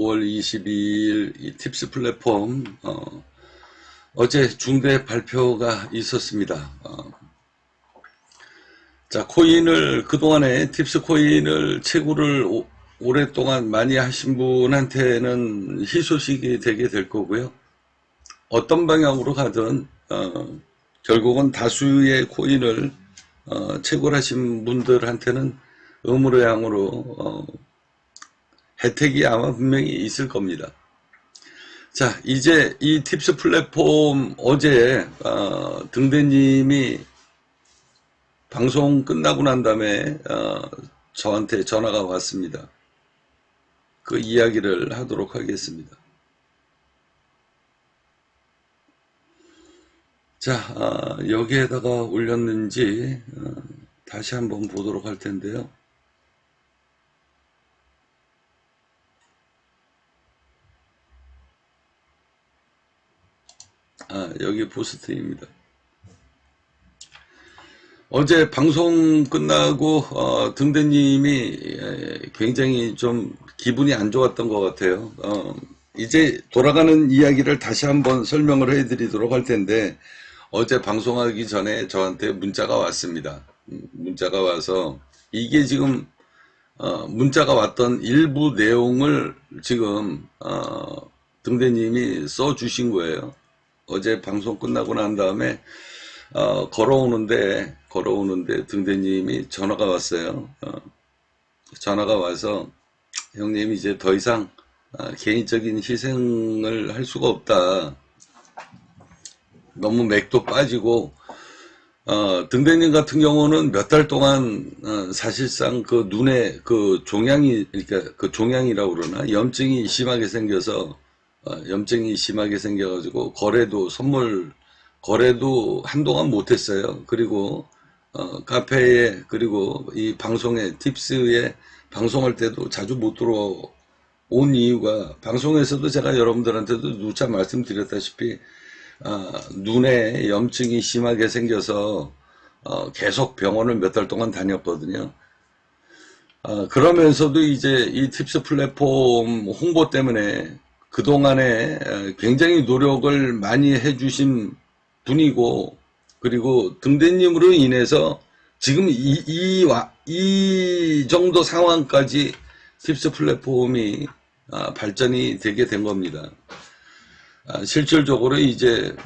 5월 22일 이 팁스 플랫폼 어제 중대 발표가 있었습니다. 자, 코인을 그동안에 팁스 코인을 채굴을 오랫동안 많이 하신 분한테는 희소식이 되게 될 거고요. 어떤 방향으로 가든 결국은 다수의 코인을 채굴하신 분들한테는 의무로양으로 혜택이 아마 분명히 있을 겁니다. 자, 이제 이 팁스 플랫폼 어제 등대님이 방송 끝나고 난 다음에 저한테 전화가 왔습니다. 그 이야기를 하도록 하겠습니다. 자, 여기에다가 올렸는지 다시 한번 보도록 할 텐데요. 여기 포스트입니다. 어제 방송 끝나고 등대님이 굉장히 좀 기분이 안 좋았던 것 같아요. 이제 돌아가는 이야기를 다시 한번 설명을 해드리도록 할 텐데 어제 방송하기 전에 저한테 문자가 왔습니다. 문자가 와서 이게 지금 문자가 왔던 일부 내용을 지금 등대님이 써주신 거예요. 어제 방송 끝나고 난 다음에 걸어오는데 등대님이 전화가 왔어요. 전화가 와서 형님 이제 더 이상 개인적인 희생을 할 수가 없다. 너무 맥도 빠지고 등대님 같은 경우는 몇 달 동안 사실상 그 눈에 그 종양이 그러니까 그 종양이라고 그러나 염증이 심하게 생겨서 염증이 심하게 생겨가지고 선물 거래도 한동안 못했어요. 그리고 카페에 그리고 이 방송에 팁스에 방송할 때도 자주 못 들어온 이유가 방송에서도 제가 여러분들한테도 누차 말씀드렸다시피 눈에 염증이 심하게 생겨서 계속 병원을 몇 달 동안 다녔거든요. 그러면서도 이제 이 팁스 플랫폼 홍보 때문에 그동안에 굉장히 노력을 많이 해주신 분이고 그리고 등대님으로 인해서 지금 이 정도 상황까지 팁스 플랫폼이 발전이 되게 된 겁니다. 실질적으로 이제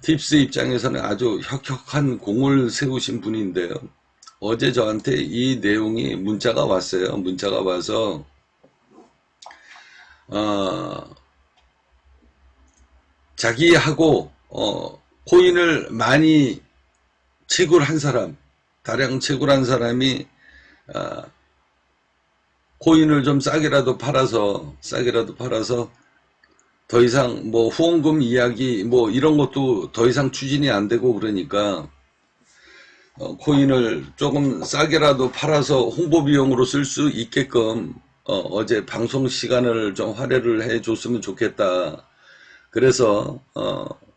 팁스 입장에서는 아주 혁혁한 공을 세우신 분인데요. 어제 저한테 이 내용이 문자가 왔어요. 문자가 와서 자기하고 코인을 많이 채굴한 사람, 다량 채굴한 사람이 코인을 좀 싸게라도 팔아서 더 이상 뭐 후원금 이야기 뭐 이런 것도 더 이상 추진이 안 되고 그러니까 코인을 조금 싸게라도 팔아서 홍보 비용으로 쓸 수 있게끔 어제 방송 시간을 좀 할애를 해 줬으면 좋겠다. 그래서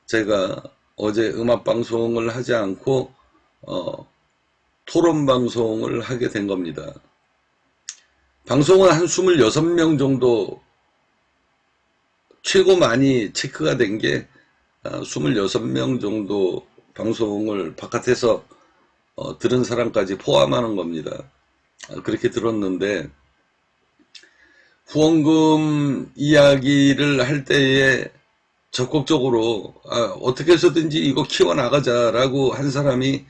제가 어제 음악 방송을 하지 않고 토론 방송을 하게 된 겁니다. 방송은 한 26명 정도 최고 많이 체크가 된 게 26명 정도 방송을 바깥에서 들은 사람까지 포함하는 겁니다. 그렇게 들었는데 후원금 이야기를 할 때에 적극적으로 어떻게 해서든지 이거 키워나가자라고 한 사람이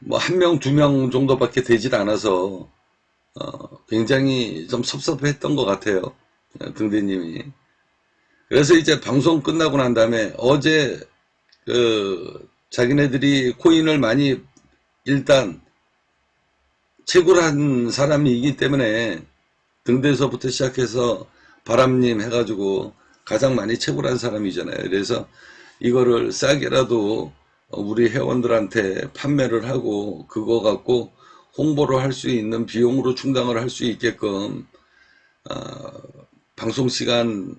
뭐 1명, 2명 정도밖에 되질 않아서 굉장히 좀 섭섭했던 것 같아요. 등대님이. 그래서 이제 방송 끝나고 난 다음에 어제 자기네들이 코인을 많이 일단 채굴한 사람이기 때문에 등대서부터 시작해서 바람님 해가지고 가장 많이 채굴한 사람이잖아요. 그래서 이거를 싸게라도 우리 회원들한테 판매를 하고 그거 갖고 홍보를 할 수 있는 비용으로 충당을 할 수 있게끔 방송 시간을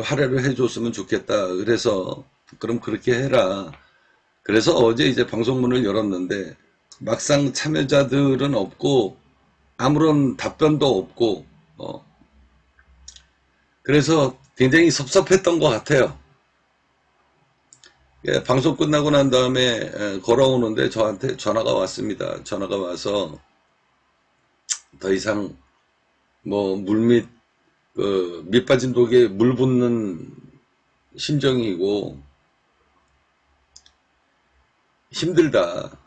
할애를 해줬으면 좋겠다. 그래서 그럼 그렇게 해라. 그래서 어제 이제 방송문을 열었는데 막상 참여자들은 없고 아무런 답변도 없고 그래서 굉장히 섭섭했던 것 같아요. 예, 방송 끝나고 난 다음에 걸어오는데 저한테 전화가 왔습니다. 전화가 와서 더 이상 뭐 물밑 밑 빠진 독에 물 붓는 심정이고 힘들다.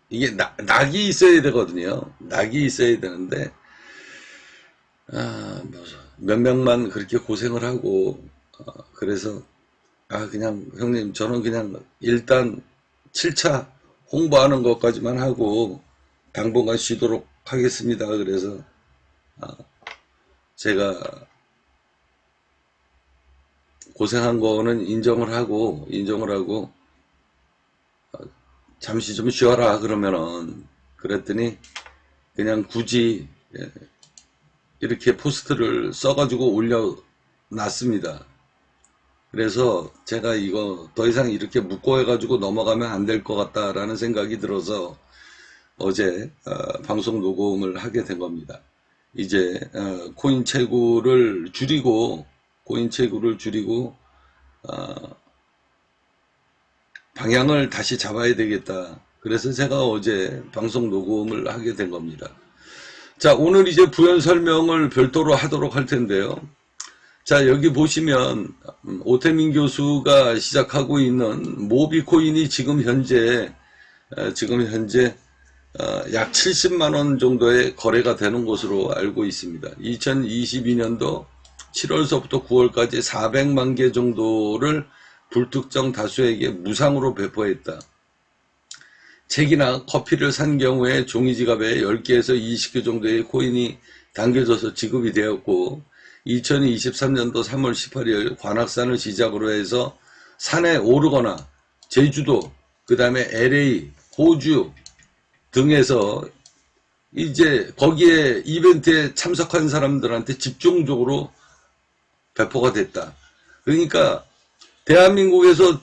이게 낙이 있어야 되거든요. 낙이 있어야 되는데 뭐 몇 명만 그렇게 고생을 하고 그래서 그냥 형님 저는 그냥 일단 7차 홍보하는 것까지만 하고 당분간 쉬도록 하겠습니다. 그래서 제가 고생한 거는 인정을 하고 잠시 좀 쉬어라 그러면은 그랬더니 그냥 굳이 이렇게 포스트를 써가지고 올려놨습니다. 그래서 제가 이거 더 이상 이렇게 묻고 해가지고 넘어가면 안 될 것 같다라는 생각이 들어서 어제 방송 녹음을 하게 된 겁니다. 이제 코인 채굴을 줄이고 방향을 다시 잡아야 되겠다. 그래서 제가 어제 방송 녹음을 하게 된 겁니다. 자, 오늘 이제 부연 설명을 별도로 하도록 할 텐데요. 자, 여기 보시면 오태민 교수가 시작하고 있는 모비코인이 지금 현재 약 70만 원 정도의 거래가 되는 것으로 알고 있습니다. 2022년도 7월서부터 9월까지 400만 개 정도를 불특정 다수에게 무상으로 배포했다. 책이나 커피를 산 경우에 종이지갑에 10개에서 20개 정도의 코인이 담겨져서 지급이 되었고 2023년도 3월 18일 관악산을 시작으로 해서 산에 오르거나 제주도, 그 다음에 LA, 호주 등에서 이제 거기에 이벤트에 참석한 사람들한테 집중적으로 배포가 됐다. 그러니까 대한민국에서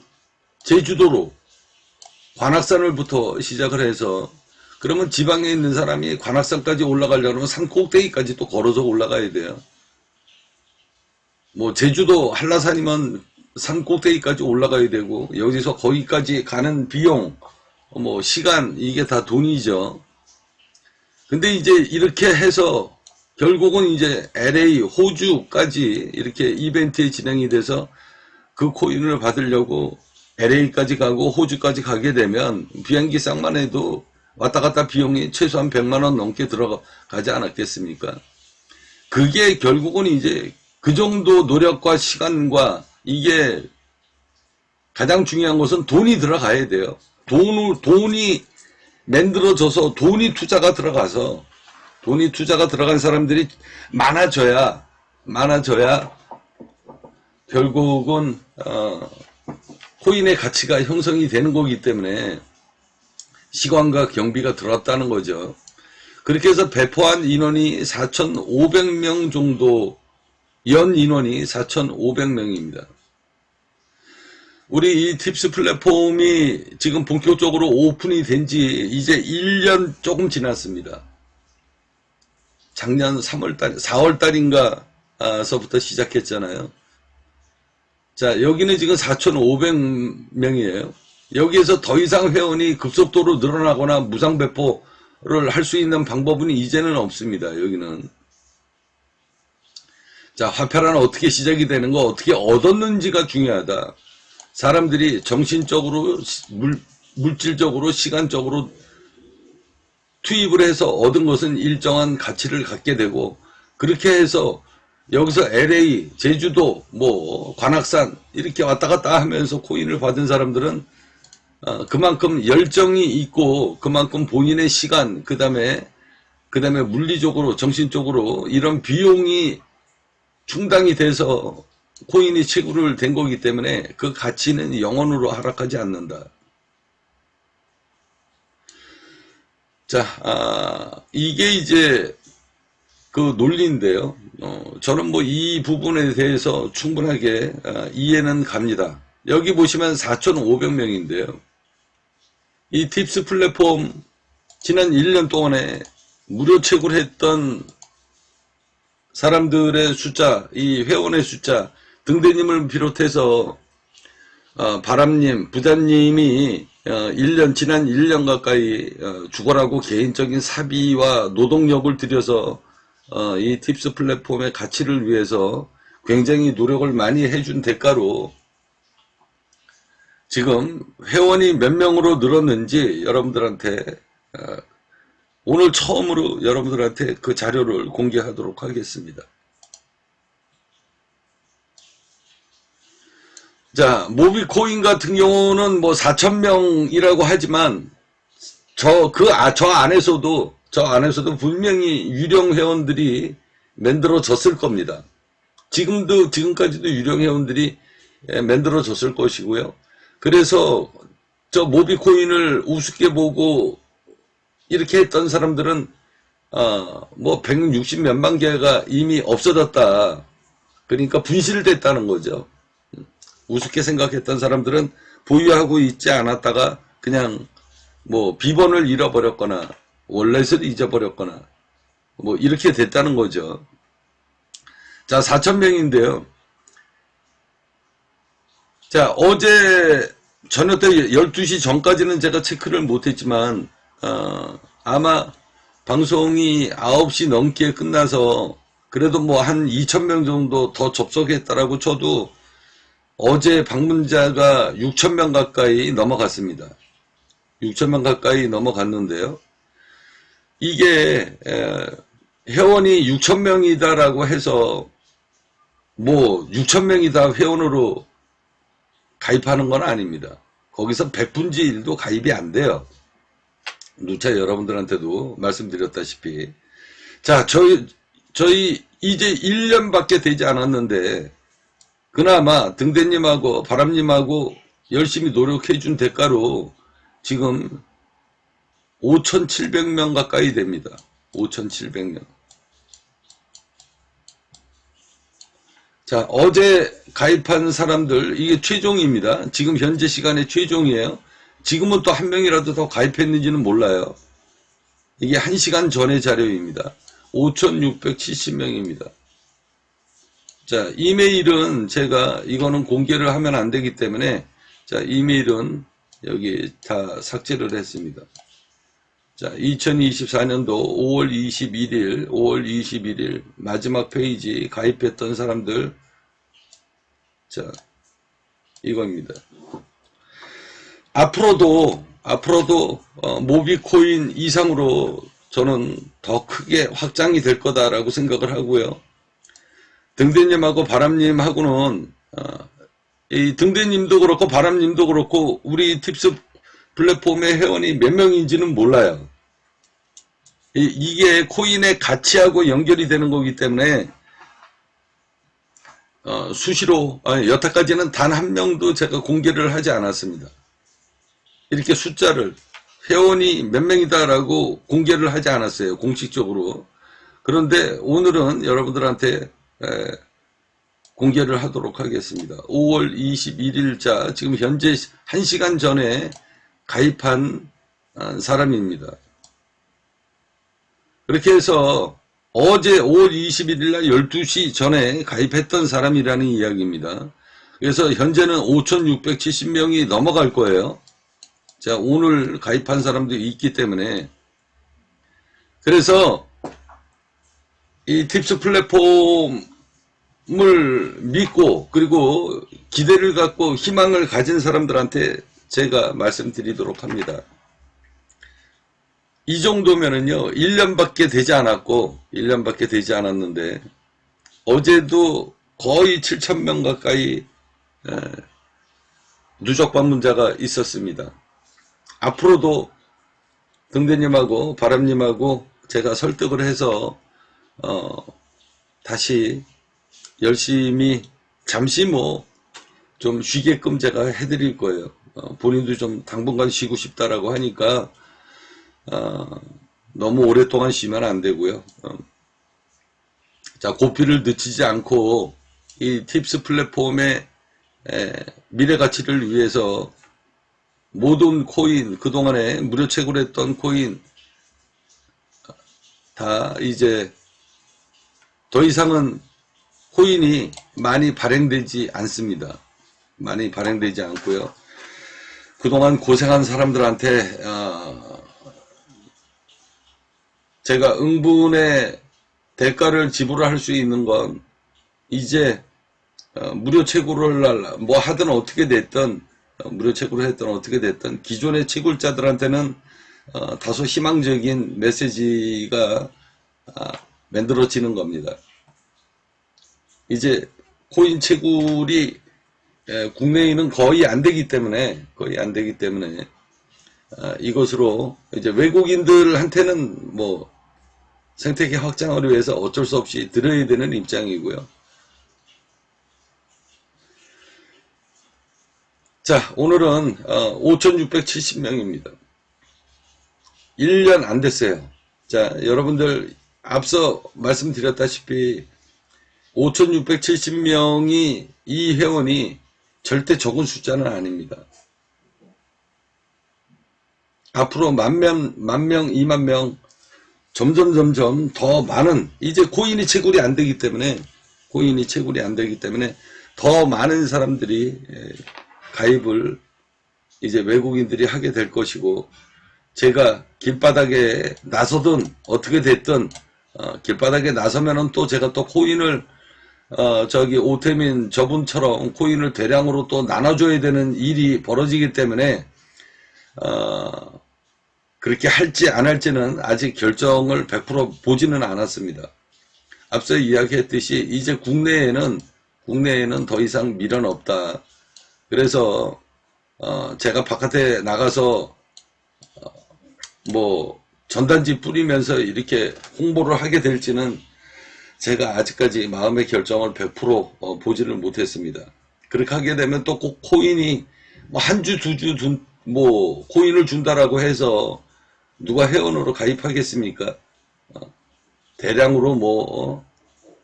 제주도로 관악산을부터 시작을 해서 그러면 지방에 있는 사람이 관악산까지 올라가려면 산 꼭대기까지 또 걸어서 올라가야 돼요. 뭐 제주도 한라산이면 산 꼭대기까지 올라가야 되고 여기서 거기까지 가는 비용 뭐 시간 이게 다 돈이죠. 근데 이제 이렇게 해서 결국은 이제 LA 호주까지 이렇게 이벤트에 진행이 돼서 그 코인을 받으려고 LA까지 가고 호주까지 가게 되면 비행기 쌍만 해도 왔다 갔다 비용이 최소한 100만 원 넘게 들어가지 않았겠습니까? 그게 결국은 이제 그 정도 노력과 시간과 이게 가장 중요한 것은 돈이 들어가야 돼요. 돈이 만들어져서 돈이 투자가 들어간 사람들이 많아져야 결국은 코인의 가치가 형성이 되는 거기 때문에 시간과 경비가 들어갔다는 거죠. 그렇게 해서 배포한 인원이 4,500명 정도, 연 인원이 4,500명입니다. 우리 이 팁스 플랫폼이 지금 본격적으로 오픈이 된 지 이제 1년 조금 지났습니다. 작년 4월달인가 서부터 시작했잖아요. 자, 여기는 지금 4,500명이에요. 여기에서 더 이상 회원이 급속도로 늘어나거나 무상 배포를 할 수 있는 방법은 이제는 없습니다. 여기는. 자, 화폐란 어떻게 시작이 되는 거, 어떻게 얻었는지가 중요하다. 사람들이 정신적으로, 물질적으로, 시간적으로 투입을 해서 얻은 것은 일정한 가치를 갖게 되고, 그렇게 해서 여기서 LA, 제주도, 뭐 관악산 이렇게 왔다 갔다 하면서 코인을 받은 사람들은 그만큼 열정이 있고 그만큼 본인의 시간, 그 다음에 물리적으로, 정신적으로 이런 비용이 충당이 돼서 코인이 채굴을 된 거기 때문에 그 가치는 영원으로 하락하지 않는다. 자, 이게 이제 그 논리인데요. 저는 뭐 이 부분에 대해서 충분하게 이해는 갑니다. 여기 보시면 4,500명인데요. 이 팁스 플랫폼 지난 1년 동안에 무료 채굴했던 사람들의 숫자, 이 회원의 숫자, 등대님을 비롯해서 바람님, 부자님이 지난 1년 가까이 죽어라고 개인적인 사비와 노동력을 들여서 이 팁스 플랫폼의 가치를 위해서 굉장히 노력을 많이 해준 대가로 지금 회원이 몇 명으로 늘었는지 여러분들한테 오늘 처음으로 여러분들한테 그 자료를 공개하도록 하겠습니다. 자, 모비코인 같은 경우는 뭐 4,000명이라고 하지만 저 안에서도 분명히 유령 회원들이 만들어졌을 겁니다. 지금까지도 유령 회원들이 만들어졌을 것이고요. 그래서 저 모비코인을 우습게 보고 이렇게 했던 사람들은 뭐 160 몇만 개가 이미 없어졌다. 그러니까 분실됐다는 거죠. 우습게 생각했던 사람들은 보유하고 있지 않았다가 그냥 뭐 비번을 잃어버렸거나 월렛을 잊어버렸거나 뭐 이렇게 됐다는 거죠. 자, 4,000명인데요. 자, 어제 저녁 때 12시 전까지는 제가 체크를 못했지만 아마 방송이 9시 넘게 끝나서 그래도 뭐 한 2,000명 정도 더 접속했다라고 쳐도 어제 방문자가 6,000명 가까이 넘어갔습니다. 6,000명 가까이 넘어갔는데요. 이게 회원이 6,000명이다라고 해서 뭐 6,000명이 다 회원으로 가입하는 건 아닙니다. 거기서 100분지 1도 가입이 안 돼요. 누차 여러분들한테도 말씀드렸다시피. 자, 저희 이제 1년밖에 되지 않았는데 그나마 등대님하고 바람님하고 열심히 노력해준 대가로 지금 5,700명 가까이 됩니다. 5,700명. 자, 어제 가입한 사람들, 이게 최종입니다. 지금 현재 시간에 최종이에요. 지금은 또 한 명이라도 더 가입했는지는 몰라요. 이게 1시간 전의 자료입니다. 5,670명입니다. 자, 이메일은 제가 이거는 공개를 하면 안 되기 때문에 자, 이메일은 여기 다 삭제를 했습니다. 자, 2024년도 5월 21일 마지막 페이지 가입했던 사람들. 자, 이겁니다. 앞으로도 모비코인 이상으로 저는 더 크게 확장이 될 거다라고 생각을 하고요. 등대님하고 바람님하고는 이 등대님도 그렇고 바람님도 그렇고 우리 팁스 플랫폼의 회원이 몇 명인지는 몰라요. 이게 코인의 가치하고 연결이 되는 거기 때문에 수시로 여태까지는 단 한 명도 제가 공개를 하지 않았습니다. 이렇게 숫자를 회원이 몇 명이다라고 공개를 하지 않았어요. 공식적으로. 그런데 오늘은 여러분들한테 공개를 하도록 하겠습니다. 5월 21일자 지금 현재 1시간 전에 가입한 사람입니다. 그렇게 해서 어제 5월 21일 날 12시 전에 가입했던 사람이라는 이야기입니다. 그래서 현재는 5,670명이 넘어갈 거예요. 자, 오늘 가입한 사람도 있기 때문에. 그래서 이 팁스 플랫폼을 믿고 그리고 기대를 갖고 희망을 가진 사람들한테 제가 말씀드리도록 합니다. 이 정도면은요, 1년밖에 되지 않았는데, 어제도 거의 7,000명 가까이 누적 방문자가 있었습니다. 앞으로도 등대님하고 바람님하고 제가 설득을 해서 다시 열심히 잠시 뭐 좀 쉬게끔 제가 해드릴 거예요. 본인도 좀 당분간 쉬고 싶다라고 하니까 너무 오랫동안 쉬면 안 되고요. 자, 고삐를 늦추지 않고 이 팁스 플랫폼의 미래 가치를 위해서 모든 코인, 그동안에 무료 채굴 했던 코인 다 이제 더 이상은 코인이 많이 발행되지 않습니다. 많이 발행되지 않고요. 그동안 고생한 사람들한테 제가 응분의 대가를 지불할 수 있는 건 이제 무료 채굴을 뭐 하든 어떻게 됐든 무료 채굴을 했든 어떻게 됐든 기존의 채굴자들한테는 다소 희망적인 메시지가 만들어지는 겁니다. 이제 코인 채굴이 국내에는 거의 안 되기 때문에 이것으로 이제 외국인들한테는 뭐 생태계 확장을 위해서 어쩔 수 없이 들어야 되는 입장이고요. 자, 오늘은 5,670명입니다. 1년 안 됐어요. 자, 여러분들 앞서 말씀드렸다시피 5,670명이 이 회원이 절대 적은 숫자는 아닙니다. 앞으로 만 명, 2만 명 점점 더 많은, 이제 코인이 채굴이 안 되기 때문에 더 많은 사람들이 가입을 이제 외국인들이 하게 될 것이고, 제가 길바닥에 나서든 어떻게 됐든 길바닥에 나서면은 또 제가 또 코인을 오태민 저분처럼 코인을 대량으로 또 나눠줘야 되는 일이 벌어지기 때문에 그렇게 할지 안 할지는 아직 결정을 100% 보지는 않았습니다. 앞서 이야기했듯이 이제 국내에는 더 이상 미련 없다. 그래서 제가 바깥에 나가서 뭐 전단지 뿌리면서 이렇게 홍보를 하게 될지는 제가 아직까지 마음의 결정을 100% 보지를 못했습니다. 그렇게 하게 되면 또 꼭 코인이 뭐 한 주, 두 주 뭐 코인을 준다라고 해서 누가 회원으로 가입하겠습니까? 대량으로 뭐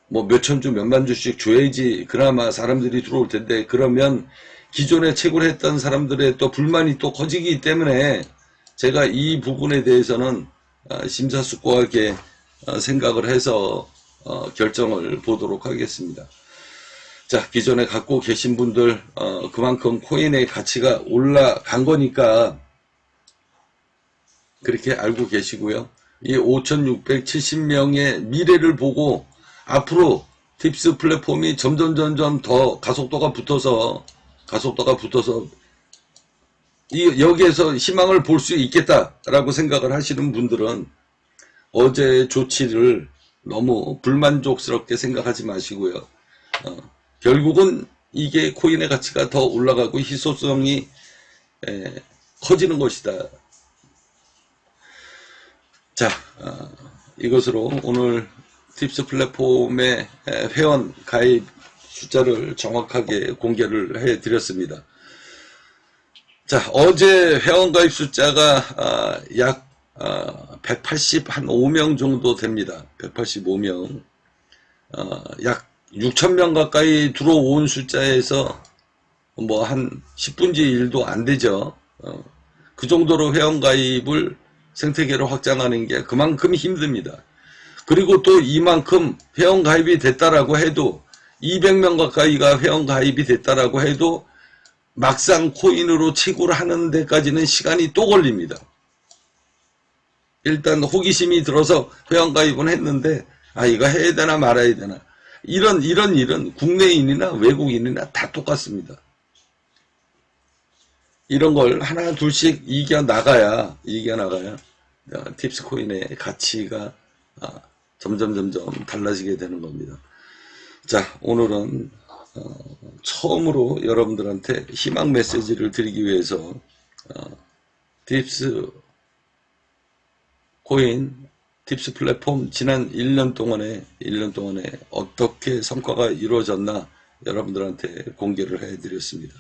몇천 주, 몇만 주씩 줘야지 그나마 사람들이 들어올 텐데, 그러면 기존에 채굴했던 사람들의 또 불만이 또 커지기 때문에 제가 이 부분에 대해서는 심사숙고하게 생각을 해서 결정을 보도록 하겠습니다. 자, 기존에 갖고 계신 분들 그만큼 코인의 가치가 올라간 거니까 그렇게 알고 계시고요. 이 5,670명의 미래를 보고 앞으로 팁스 플랫폼이 점점 더 가속도가 붙어서 여기에서 희망을 볼 수 있겠다라고 생각을 하시는 분들은 어제의 조치를 너무 불만족스럽게 생각하지 마시고요. 결국은 이게 코인의 가치가 더 올라가고 희소성이 커지는 것이다. 자, 이것으로 오늘 팁스 플랫폼의 회원 가입 숫자를 정확하게 공개를 해드렸습니다. 자, 어제 회원 가입 숫자가 약 185명 정도 됩니다. 185명. 약 6,000명 가까이 들어온 숫자에서 뭐 한 10분지 1도 안 되죠. 그 정도로 회원 가입을 생태계로 확장하는 게 그만큼 힘듭니다. 그리고 또 이만큼 회원 가입이 됐다라고 해도 200명 가까이가 회원 가입이 됐다라고 해도 막상 코인으로 채굴하는 데까지는 시간이 또 걸립니다. 일단 호기심이 들어서 회원 가입은 했는데 이거 해야 되나 말아야 되나, 이런 일은 국내인이나 외국인이나 다 똑같습니다. 이런 걸 하나 둘씩 이겨나가야 팁스 코인의 가치가 점점 달라지게 되는 겁니다. 자, 오늘은 처음으로 여러분들한테 희망 메시지를 드리기 위해서 팁스 코인, 팁스 플랫폼 지난 1년 동안에 어떻게 성과가 이루어졌나 여러분들한테 공개를 해드렸습니다.